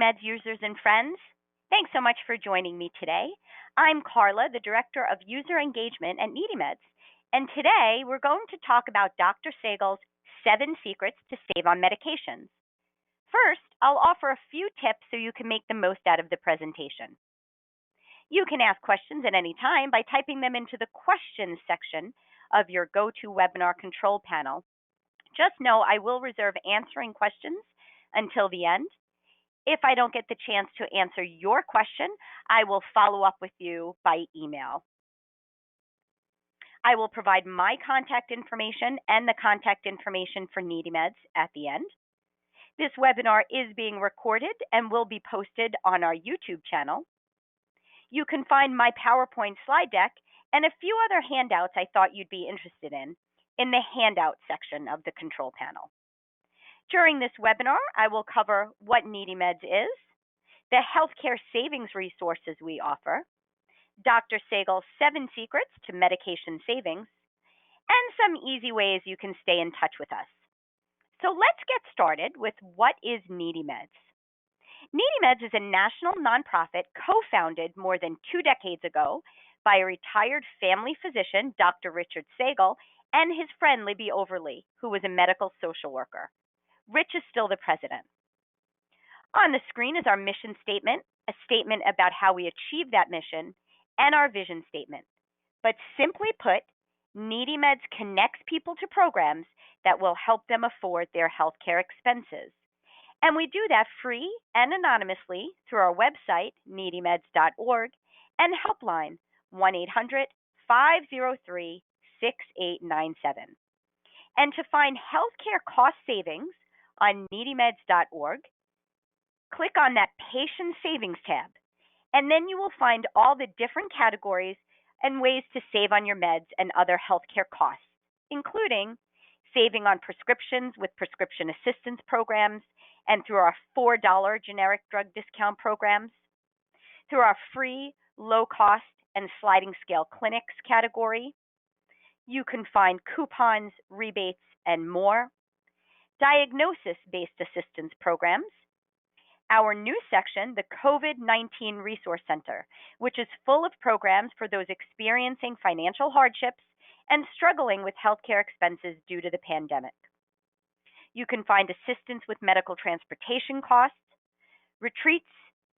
NeedyMeds users and friends. Thanks so much for joining me today. I'm Carla, the Director of User Engagement at NeedyMeds, and today we're going to talk about Dr. Sagall's 7 secrets to save on medications. First, I'll offer a few tips so you can make the most out of the presentation. You can ask questions at any time by typing them into the questions section of your GoToWebinar control panel. Just know I will reserve answering questions until the end. If I don't get the chance to answer your question, I will follow up with you by email. I will provide my contact information and the contact information for NeedyMeds at the end. This webinar is being recorded and will be posted on our YouTube channel. You can find my PowerPoint slide deck and a few other handouts I thought you'd be interested in the handout section of the control panel. During this webinar, I will cover what NeedyMeds is, the healthcare savings resources we offer, Dr. Sagal's 7 secrets to medication savings, and some easy ways you can stay in touch with us. So let's get started with what is NeedyMeds. NeedyMeds is a national nonprofit co-founded more than 2 decades ago by a retired family physician, Dr. Richard Sagel, and his friend Libby Overly, who was a medical social worker. Rich is still the president. On the screen is our mission statement, a statement about how we achieve that mission, and our vision statement. But simply put, NeedyMeds connects people to programs that will help them afford their healthcare expenses. And we do that free and anonymously through our website, NeedyMeds.org, and helpline 1-800-503-6897. And to find healthcare cost savings on NeedyMeds.org, click on that Patient Savings tab, and then you will find all the different categories and ways to save on your meds and other healthcare costs, including saving on prescriptions with prescription assistance programs and through our $4 generic drug discount programs, through our free, low-cost, and sliding scale clinics category. You can find coupons, rebates, and more. Diagnosis-based assistance programs. Our new section, the COVID-19 Resource Center, which is full of programs for those experiencing financial hardships and struggling with healthcare expenses due to the pandemic. You can find assistance with medical transportation costs, retreats,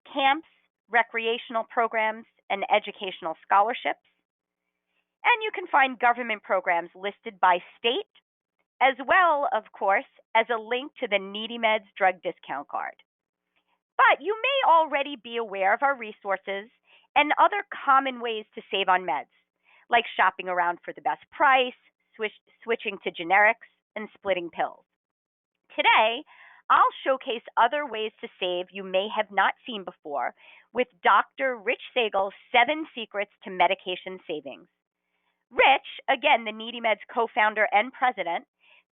camps, recreational programs, and educational scholarships. And you can find government programs listed by state, as well, of course, as a link to the NeedyMeds drug discount card. But you may already be aware of our resources and other common ways to save on meds, like shopping around for the best price, switching to generics, and splitting pills. Today, I'll showcase other ways to save you may have not seen before with Dr. Rich Sagel's 7 secrets to medication savings. Rich, again, the NeedyMeds co-founder and president,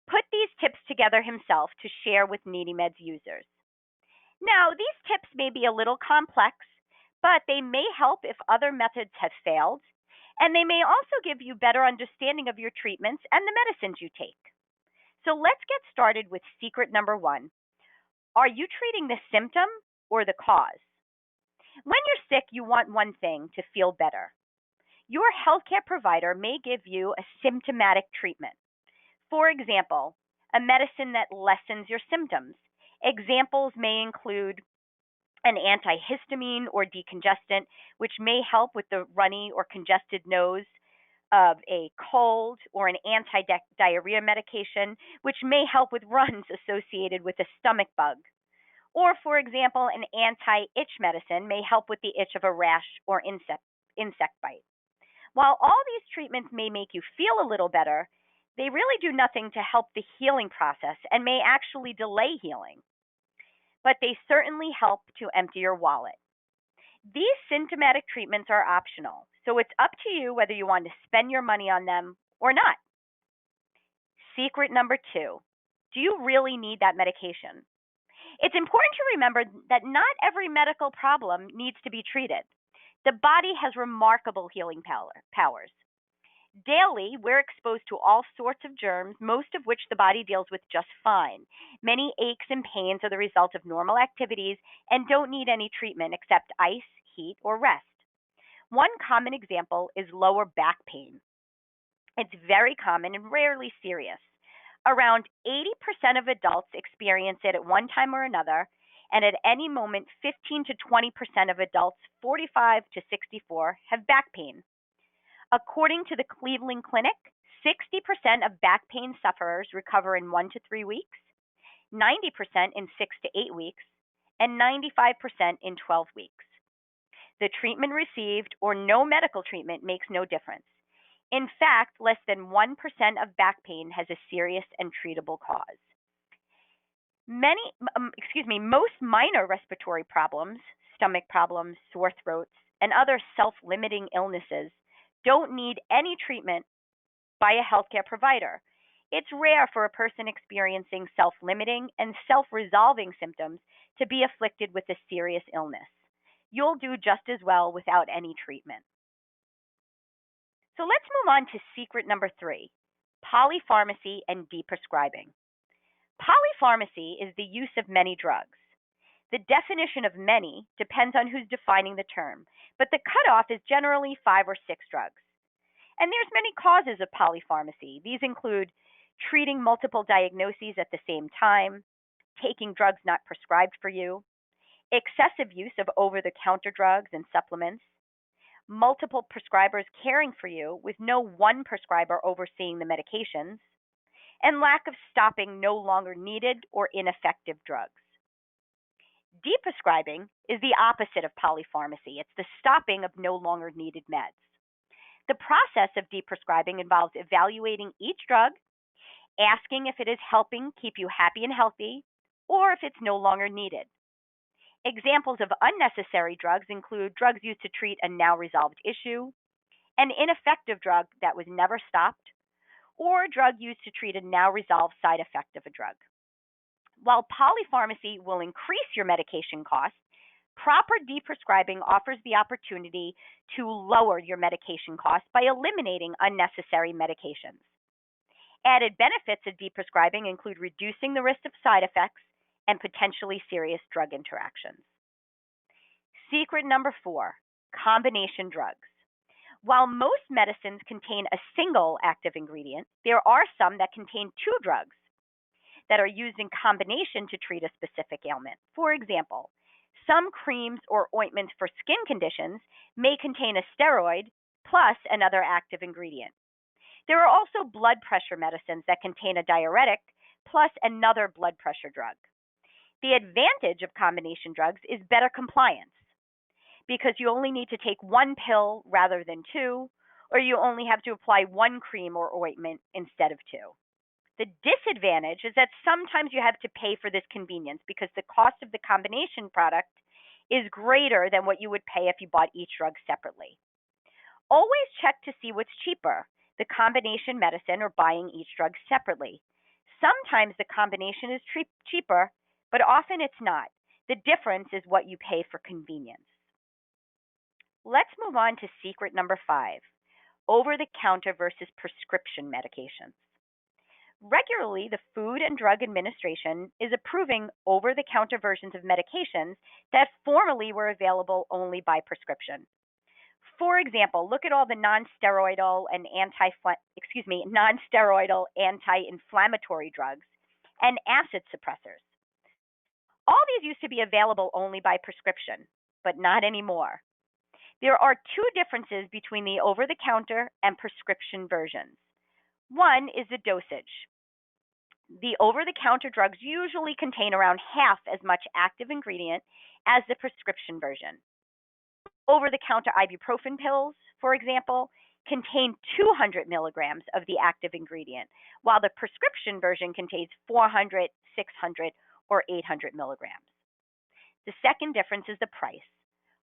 put these tips together himself to share with NeedyMeds users. Now, these tips may be a little complex, but they may help if other methods have failed, and they may also give you better understanding of your treatments and the medicines you take. So let's get started with secret number 1. Are you treating the symptom or the cause? When you're sick, you want one thing: to feel better. Your healthcare provider may give you a symptomatic treatment. For example, a medicine that lessens your symptoms. Examples may include an antihistamine or decongestant, which may help with the runny or congested nose of a cold, or an anti-diarrhea medication, which may help with runs associated with a stomach bug. Or, for example, an anti-itch medicine may help with the itch of a rash or insect bite. While all these treatments may make you feel a little better, they really do nothing to help the healing process and may actually delay healing. But they certainly help to empty your wallet. These symptomatic treatments are optional, so it's up to you whether you want to spend your money on them or not. Secret number 2, do you really need that medication? It's important to remember that not every medical problem needs to be treated. The body has remarkable healing powers. Daily, we're exposed to all sorts of germs, most of which the body deals with just fine. Many aches and pains are the result of normal activities and don't need any treatment except ice, heat, or rest. One common example is lower back pain. It's very common and rarely serious. Around 80% of adults experience it at one time or another, and at any moment, 15 to 20% of adults 45 to 64 have back pain. According to the Cleveland Clinic, 60% of back pain sufferers recover in 1 to 3 weeks, 90% in 6 to 8 weeks, and 95% in 12 weeks. The treatment received or no medical treatment makes no difference. In fact, less than 1% of back pain has a serious and treatable cause. Most minor respiratory problems, stomach problems, sore throats, and other self-limiting illnesses don't need any treatment by a healthcare provider. It's rare for a person experiencing self-limiting and self-resolving symptoms to be afflicted with a serious illness. You'll do just as well without any treatment. So let's move on to secret number 3, polypharmacy and deprescribing. Polypharmacy is the use of many drugs. The definition of many depends on who's defining the term, but the cutoff is generally 5 or 6 drugs. And there's many causes of polypharmacy. These include treating multiple diagnoses at the same time, taking drugs not prescribed for you, excessive use of over-the-counter drugs and supplements, multiple prescribers caring for you with no one prescriber overseeing the medications, and lack of stopping no longer needed or ineffective drugs. Deprescribing is the opposite of polypharmacy. It's the stopping of no longer needed meds. The process of deprescribing involves evaluating each drug, asking if it is helping keep you happy and healthy, or if it's no longer needed. Examples of unnecessary drugs include drugs used to treat a now resolved issue, an ineffective drug that was never stopped, or a drug used to treat a now resolved side effect of a drug. While polypharmacy will increase your medication costs, proper deprescribing offers the opportunity to lower your medication costs by eliminating unnecessary medications. Added benefits of deprescribing include reducing the risk of side effects and potentially serious drug interactions. Secret number 4, combination drugs. While most medicines contain a single active ingredient, there are some that contain 2 drugs that are used in combination to treat a specific ailment. For example, some creams or ointments for skin conditions may contain a steroid plus another active ingredient. There are also blood pressure medicines that contain a diuretic plus another blood pressure drug. The advantage of combination drugs is better compliance because you only need to take 1 pill rather than 2, or you only have to apply 1 cream or ointment instead of 2. The disadvantage is that sometimes you have to pay for this convenience because the cost of the combination product is greater than what you would pay if you bought each drug separately. Always check to see what's cheaper, the combination medicine or buying each drug separately. Sometimes the combination is cheaper, but often it's not. The difference is what you pay for convenience. Let's move on to secret number 5, over-the-counter versus prescription medications. Regularly, the Food and Drug Administration is approving over-the-counter versions of medications that formerly were available only by prescription. For example, look at all the non-steroidal anti-inflammatory drugs and acid suppressors. All these used to be available only by prescription, but not anymore. There are 2 differences between the over-the-counter and prescription versions. One is the dosage. The over-the-counter drugs usually contain around half as much active ingredient as the prescription version. Over-the-counter ibuprofen pills, for example, contain 200 milligrams of the active ingredient, while the prescription version contains 400, 600, or 800 milligrams. The second difference is the price.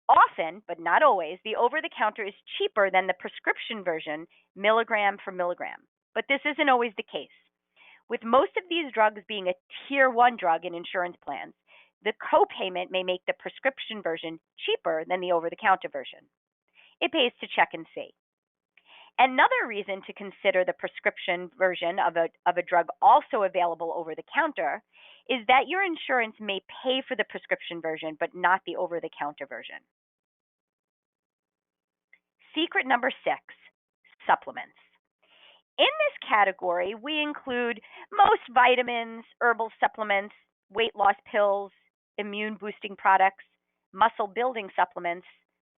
Often, but not always, the over-the-counter is cheaper than the prescription version milligram for milligram, but this isn't always the case. With most of these drugs being a Tier 1 drug in insurance plans, the copayment may make the prescription version cheaper than the over-the-counter version. It pays to check and see. Another reason to consider the prescription version of a drug also available over the counter is that your insurance may pay for the prescription version but not the over the counter version. Secret number 6, supplements. In this category, we include most vitamins, herbal supplements, weight loss pills, immune boosting products, muscle building supplements,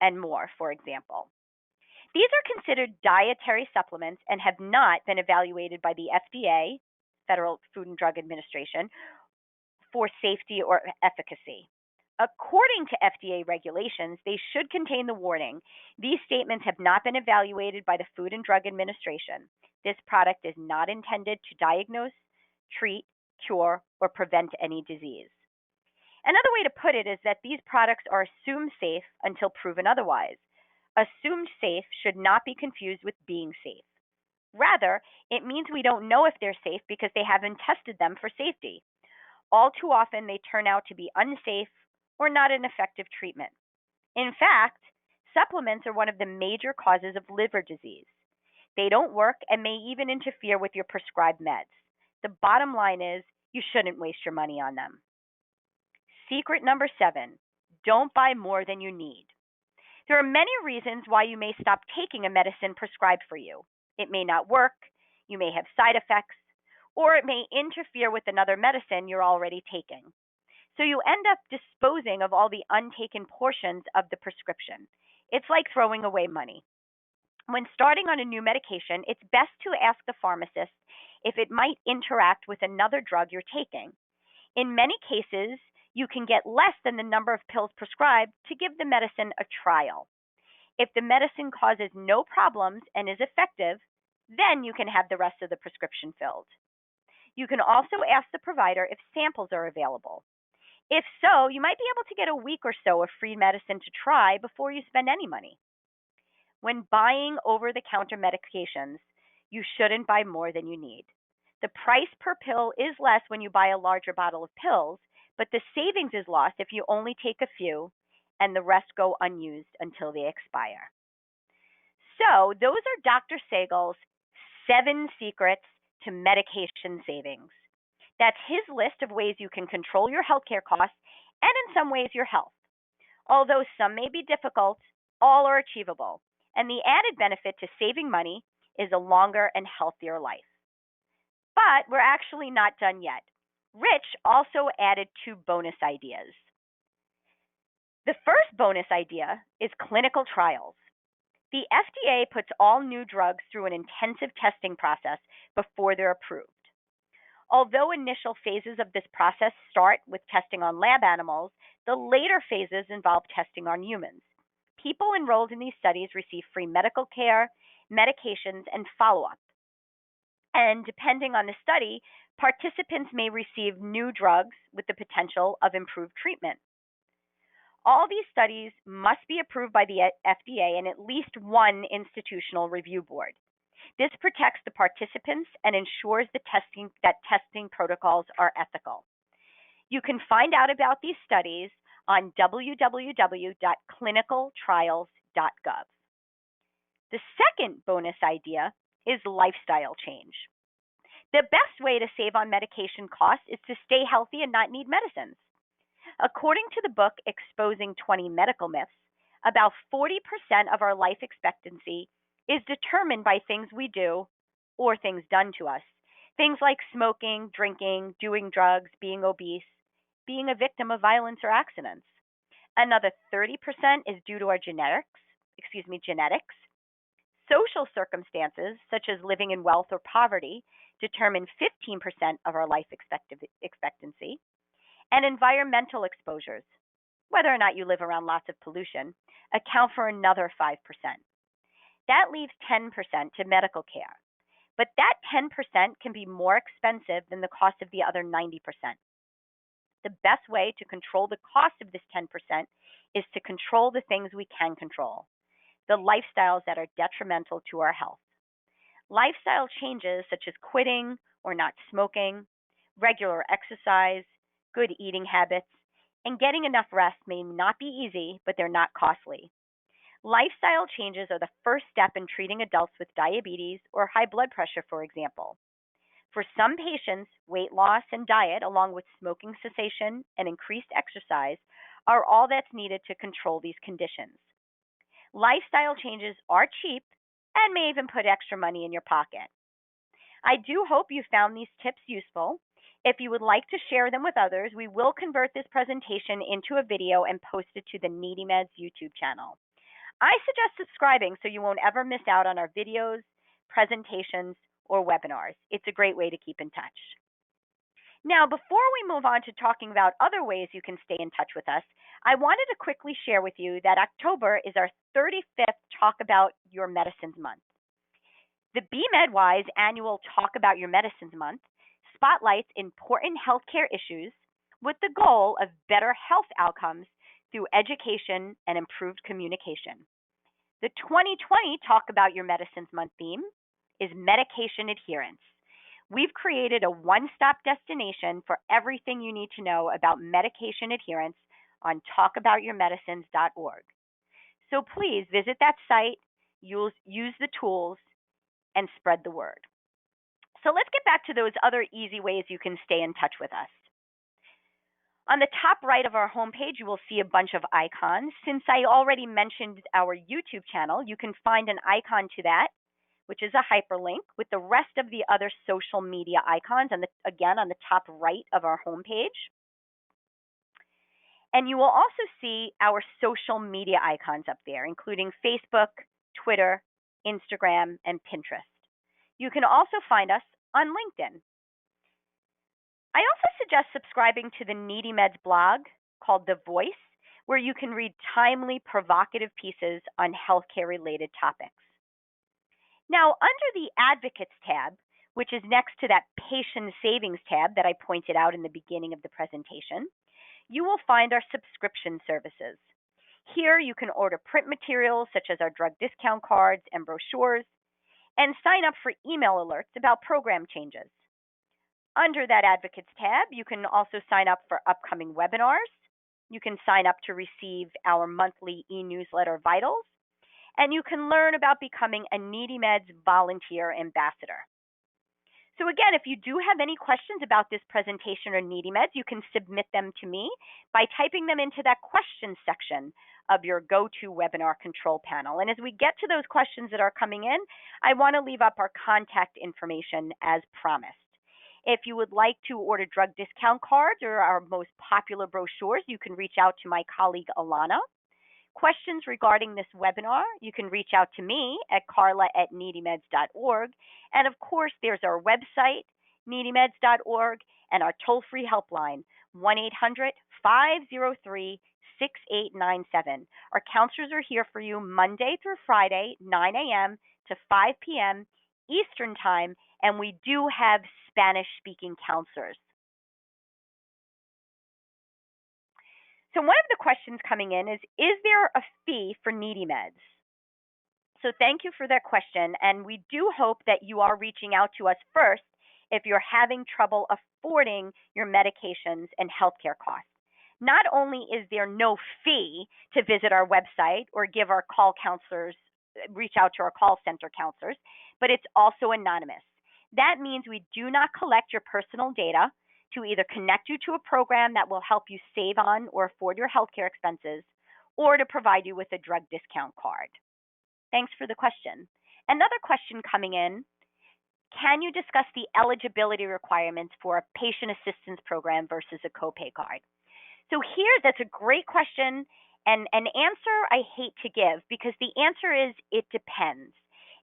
and more, for example. These are considered dietary supplements and have not been evaluated by the FDA, Federal Food and Drug Administration, for safety or efficacy. According to FDA regulations, they should contain the warning, these statements have not been evaluated by the Food and Drug Administration. This product is not intended to diagnose, treat, cure, or prevent any disease. Another way to put it is that these products are assumed safe until proven otherwise. Assumed safe should not be confused with being safe. Rather, it means we don't know if they're safe because they haven't tested them for safety. All too often, they turn out to be unsafe or not an effective treatment. In fact, supplements are one of the major causes of liver disease. They don't work and may even interfere with your prescribed meds. The bottom line is you shouldn't waste your money on them. Secret number 7, don't buy more than you need. There are many reasons why you may stop taking a medicine prescribed for you. It may not work, you may have side effects, or it may interfere with another medicine you're already taking. So you end up disposing of all the untaken portions of the prescription. It's like throwing away money. When starting on a new medication, it's best to ask the pharmacist if it might interact with another drug you're taking. In many cases, you can get less than the number of pills prescribed to give the medicine a trial. If the medicine causes no problems and is effective, then you can have the rest of the prescription filled. You can also ask the provider if samples are available. If so, you might be able to get a week or so of free medicine to try before you spend any money. When buying over-the-counter medications, you shouldn't buy more than you need. The price per pill is less when you buy a larger bottle of pills, but the savings is lost if you only take a few and the rest go unused until they expire. So those are Dr. Sagall's 7 secrets to medication savings. That's his list of ways you can control your healthcare costs and in some ways your health. Although some may be difficult, all are achievable. And the added benefit to saving money is a longer and healthier life. But we're actually not done yet. Rich also added 2 bonus ideas. The first bonus idea is clinical trials. The FDA puts all new drugs through an intensive testing process before they're approved. Although initial phases of this process start with testing on lab animals, the later phases involve testing on humans. People enrolled in these studies receive free medical care, medications, and follow-up. And depending on the study, participants may receive new drugs with the potential of improved treatment. All these studies must be approved by the FDA and at least one institutional review board. This protects the participants and ensures that testing protocols are ethical. You can find out about these studies on www.clinicaltrials.gov. The second bonus idea is lifestyle change. The best way to save on medication costs is to stay healthy and not need medicines. According to the book Exposing 20 Medical Myths, about 40% of our life expectancy is determined by things we do or things done to us. Things like smoking, drinking, doing drugs, being obese, being a victim of violence or accidents. Another 30% is due to our genetics. Social circumstances, such as living in wealth or poverty, determine 15% of our life expectancy. And environmental exposures, whether or not you live around lots of pollution, account for another 5%. That leaves 10% to medical care. But that 10% can be more expensive than the cost of the other 90%. The best way to control the cost of this 10% is to control the things we can control, the lifestyles that are detrimental to our health. Lifestyle changes such as quitting or not smoking, regular exercise, good eating habits, and getting enough rest may not be easy, but they're not costly. Lifestyle changes are the first step in treating adults with diabetes or high blood pressure, for example. For some patients, weight loss and diet, along with smoking cessation and increased exercise, are all that's needed to control these conditions. Lifestyle changes are cheap and may even put extra money in your pocket. I do hope you found these tips useful. If you would like to share them with others, we will convert this presentation into a video and post it to the NeedyMeds YouTube channel. I suggest subscribing so you won't ever miss out on our videos, presentations, or webinars. It's a great way to keep in touch. Now, before we move on to talking about other ways you can stay in touch with us, I wanted to quickly share with you that October is our 35th Talk About Your Medicines Month. The BeMedWise annual Talk About Your Medicines Month spotlights important healthcare issues with the goal of better health outcomes through education and improved communication. The 2020 Talk About Your Medicines Month theme is medication adherence. We've created a one-stop destination for everything you need to know about medication adherence on talkaboutyourmedicines.org. So please visit that site, use the tools, and spread the word. So let's get back to those other easy ways you can stay in touch with us. On the top right of our homepage, you will see a bunch of icons. Since I already mentioned our YouTube channel, you can find an icon to that, which is a hyperlink with the rest of the other social media icons, again, on the top right of our homepage. And you will also see our social media icons up there, including Facebook, Twitter, Instagram, and Pinterest. You can also find us on LinkedIn. I also suggest subscribing to the NeedyMeds blog called The Voice, where you can read timely, provocative pieces on healthcare-related topics. Now, under the Advocates tab, which is next to that Patient Savings tab that I pointed out in the beginning of the presentation, you will find our subscription services. Here, you can order print materials such as our drug discount cards and brochures, and sign up for email alerts about program changes. Under that Advocates tab, you can also sign up for upcoming webinars. You can sign up to receive our monthly e-newsletter Vitals, and you can learn about becoming a NeedyMeds Volunteer Ambassador. So again, if you do have any questions about this presentation or NeedyMeds, you can submit them to me by typing them into that questions section of your GoToWebinar control panel. And as we get to those questions that are coming in, I want to leave up our contact information as promised. If you would like to order drug discount cards or our most popular brochures, you can reach out to my colleague Alana. Questions regarding this webinar, you can reach out to me at carla@needymeds.org. And of course, there's our website, needymeds.org, and our toll-free helpline, 1-800-503-6897. Our counselors are here for you Monday through Friday, 9 a.m. to 5 p.m. Eastern Time, and we do have Spanish-speaking counselors. So one of the questions coming in is there a fee for NeedyMeds? So thank you for that question, and we do hope that you are reaching out to us first if you're having trouble affording your medications and healthcare costs. Not only is there no fee to visit our website or give our call counselors, reach out to our call center counselors, but it's also anonymous. That means we do not collect your personal data to either connect you to a program that will help you save on or afford your healthcare expenses, or to provide you with a drug discount card. Thanks for the question. Another question coming in, can you discuss the eligibility requirements for a patient assistance program versus a copay card? So here, that's a great question, and an answer I hate to give because the answer is it depends.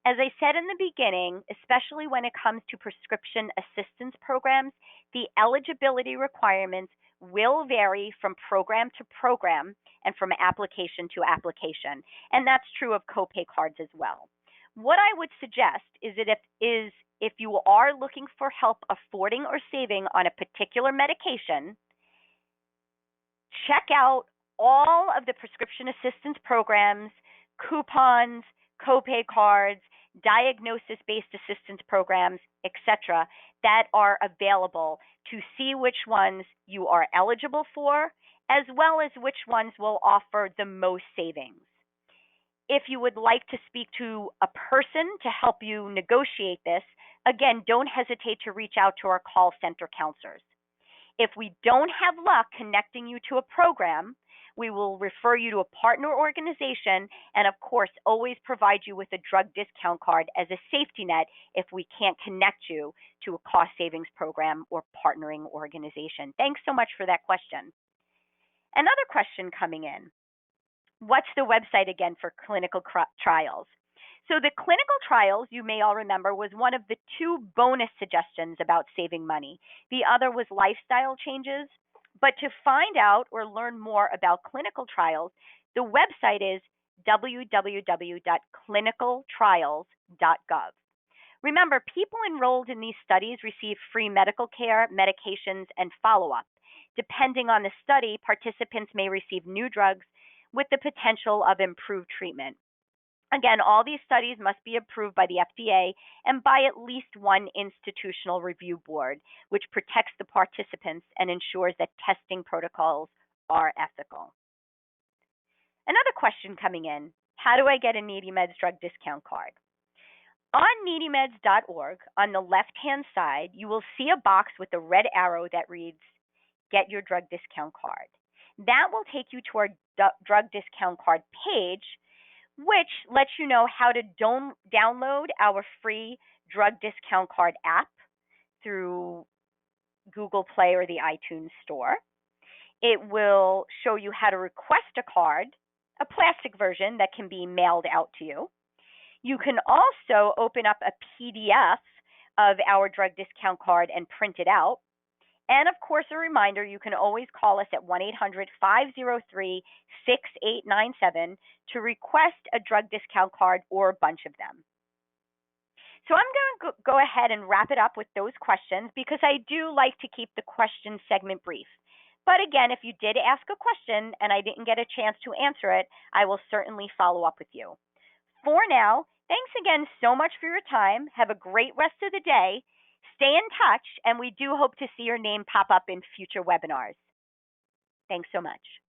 As I said in the beginning, especially when it comes to prescription assistance programs, the eligibility requirements will vary from program to program and from application to application. And that's true of copay cards as well. What I would suggest is that if you are looking for help affording or saving on a particular medication, check out all of the prescription assistance programs, coupons, copay cards, diagnosis-based assistance programs, etc., that are available to see which ones you are eligible for, as well as which ones will offer the most savings. If you would like to speak to a person to help you negotiate this, again, don't hesitate to reach out to our call center counselors. If we don't have luck connecting you to a program, we will refer you to a partner organization and, of course, always provide you with a drug discount card as a safety net if we can't connect you to a cost savings program or partnering organization. Thanks so much for that question. Another question coming in. What's the website again for clinical trials? So the clinical trials, you may all remember, was one of the two bonus suggestions about saving money. The other was lifestyle changes. But to find out or learn more about clinical trials, the website is www.clinicaltrials.gov. Remember, people enrolled in these studies receive free medical care, medications, and follow-up. Depending on the study, participants may receive new drugs with the potential of improved treatment. Again, all these studies must be approved by the FDA and by at least one institutional review board, which protects the participants and ensures that testing protocols are ethical. Another question coming in, how do I get a NeedyMeds drug discount card? On NeedyMeds.org, on the left-hand side, you will see a box with a red arrow that reads, Get Your Drug Discount Card. That will take you to our drug discount card page, which lets you know how to download our free drug discount card app through Google Play or the iTunes Store. It will show you how to request a card, a plastic version that can be mailed out to you. You can also open up a PDF of our drug discount card and print it out. And of course, a reminder, you can always call us at 1-800-503-6897 to request a drug discount card or a bunch of them. So I'm going to go ahead and wrap it up with those questions because I do like to keep the question segment brief. But again, if you did ask a question and I didn't get a chance to answer it, I will certainly follow up with you. For now, thanks again so much for your time. Have a great rest of the day. Stay in touch, and we do hope to see your name pop up in future webinars. Thanks so much.